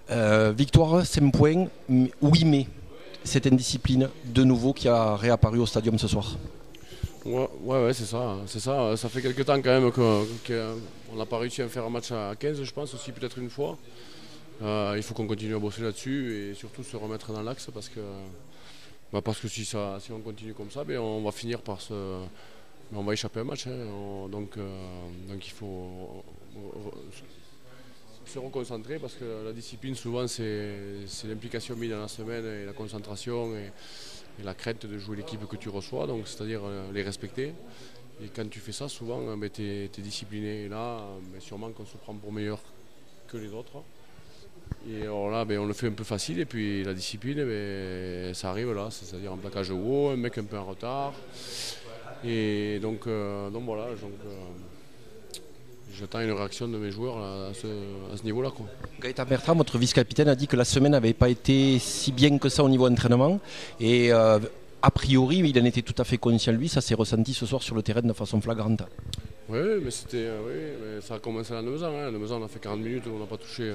Victoire, 5 points, oui mais cette indiscipline de nouveau qui a réapparu au stadium ce soir. Ouais, c'est ça, hein. C'est ça. Ça fait quelques temps quand même qu'on n'a pas réussi à faire un match à 15, je pense aussi peut-être une fois. Il faut qu'on continue à bosser là-dessus et surtout se remettre dans l'axe parce que si on continue comme ça, ben, on va finir par on va échapper à un match, hein. Donc il faut se reconcentrer parce que la discipline souvent c'est l'implication mise dans la semaine et la concentration et la crainte de jouer l'équipe que tu reçois, donc c'est-à-dire les respecter. Et quand tu fais ça, souvent tu es discipliné. Et là, sûrement qu'on se prend pour meilleur que les autres. Et alors là, on le fait un peu facile. Et puis la discipline, ça arrive là, c'est-à-dire un plaquage haut, un mec un peu en retard. Et donc voilà. J'attends une réaction de mes joueurs là, à ce niveau-là, quoi. Gaëtan Bertrand, votre vice-capitaine, a dit que la semaine n'avait pas été si bien que ça au niveau entraînement. Et a priori, il en était tout à fait conscient lui, ça s'est ressenti ce soir sur le terrain de façon flagrante. Oui, mais ça a commencé à la Nemezan. Hein. À la Nemezan, on a fait 40 minutes, on n'a pas touché.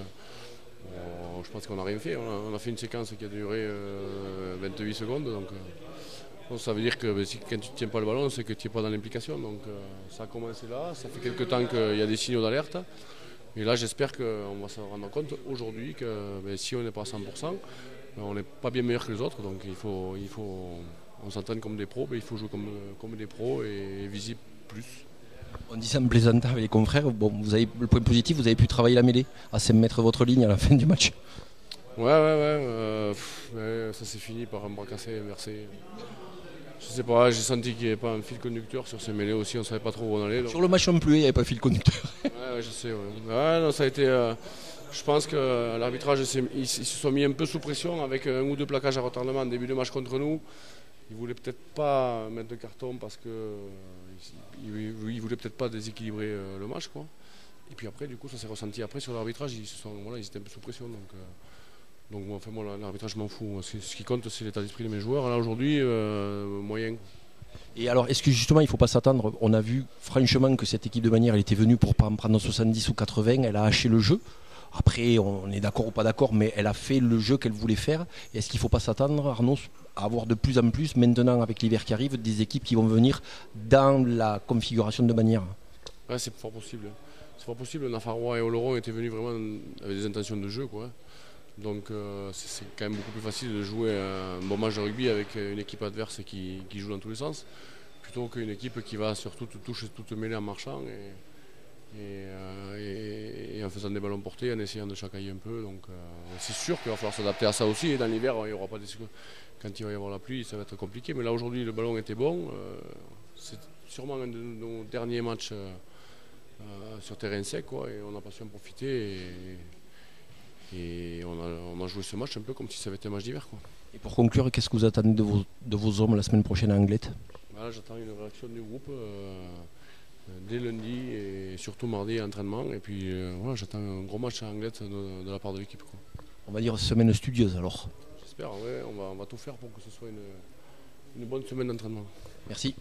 Je pense qu'on n'a rien fait. On a fait une séquence qui a duré 28 secondes. Donc ça veut dire que quand tu ne tiens pas le ballon, c'est que tu n'es pas dans l'implication. Donc ça a commencé là. Ça fait quelques temps qu'il y a des signaux d'alerte. Et là, j'espère qu'on va se rendre compte aujourd'hui que si on n'est pas à 100%, on n'est pas bien meilleur que les autres. Donc on s'entraîne comme des pros, il faut jouer comme des pros et viser plus. On dit ça en plaisantant avec les confrères. Bon, vous avez le point positif, vous avez pu travailler la mêlée à 5 mètres votre ligne à la fin du match. Ouais. Ça s'est fini par un bras cassé, inversé. Je sais pas, j'ai senti qu'il n'y avait pas un fil conducteur sur ces mêlées aussi, on ne savait pas trop où on allait. Donc... Sur le match non plus, il n'y avait pas de fil conducteur. Ouais, je sais. Ouais, non, ça a été. Je pense que l'arbitrage, ils se sont mis un peu sous pression avec un ou deux plaquages à retardement en début de match contre nous. Ils voulaient peut-être pas mettre de carton parce que ils voulaient peut-être pas déséquilibrer le match, quoi. Et puis après, du coup, ça s'est ressenti après sur l'arbitrage. Ils étaient un peu sous pression, donc moi, l'arbitrage, je m'en fous. Ce qui compte, c'est l'état d'esprit de mes joueurs. Là, aujourd'hui, moyen. Et alors, est-ce que justement, il ne faut pas s'attendre? On a vu franchement que cette équipe de Bagnères, elle était venue pour pas en prendre 70 ou 80. Elle a haché le jeu. Après, on est d'accord ou pas d'accord, mais elle a fait le jeu qu'elle voulait faire. Est-ce qu'il ne faut pas s'attendre, Arnaud, à avoir de plus en plus, maintenant avec l'hiver qui arrive, des équipes qui vont venir dans la configuration de Bagnères? Ouais, c'est fort possible. C'est fort possible. Nafarrois et Oloron étaient venus vraiment avec des intentions de jeu, quoi. Donc c'est quand même beaucoup plus facile de jouer un bon match de rugby avec une équipe adverse qui joue dans tous les sens, plutôt qu'une équipe qui va surtout te toucher, tout te mêler en marchant et en faisant des ballons portés, en essayant de chacailler un peu. Donc c'est sûr qu'il va falloir s'adapter à ça aussi. Et dans l'hiver, il y aura pas quand il va y avoir la pluie, ça va être compliqué. Mais là aujourd'hui, le ballon était bon. C'est sûrement un de nos derniers matchs sur terrain sec, quoi, et on n'a pas su en profiter. Et on a joué ce match un peu comme si ça avait été un match d'hiver, quoi. Et pour conclure, qu'est-ce que vous attendez de vos hommes la semaine prochaine à Anglet? Voilà, j'attends une réaction du groupe dès lundi et surtout mardi à entraînement. Et puis voilà, j'attends un gros match à Anglet de la part de l'équipe, quoi. On va dire semaine studieuse alors. J'espère, ouais, on va tout faire pour que ce soit une bonne semaine d'entraînement. Merci.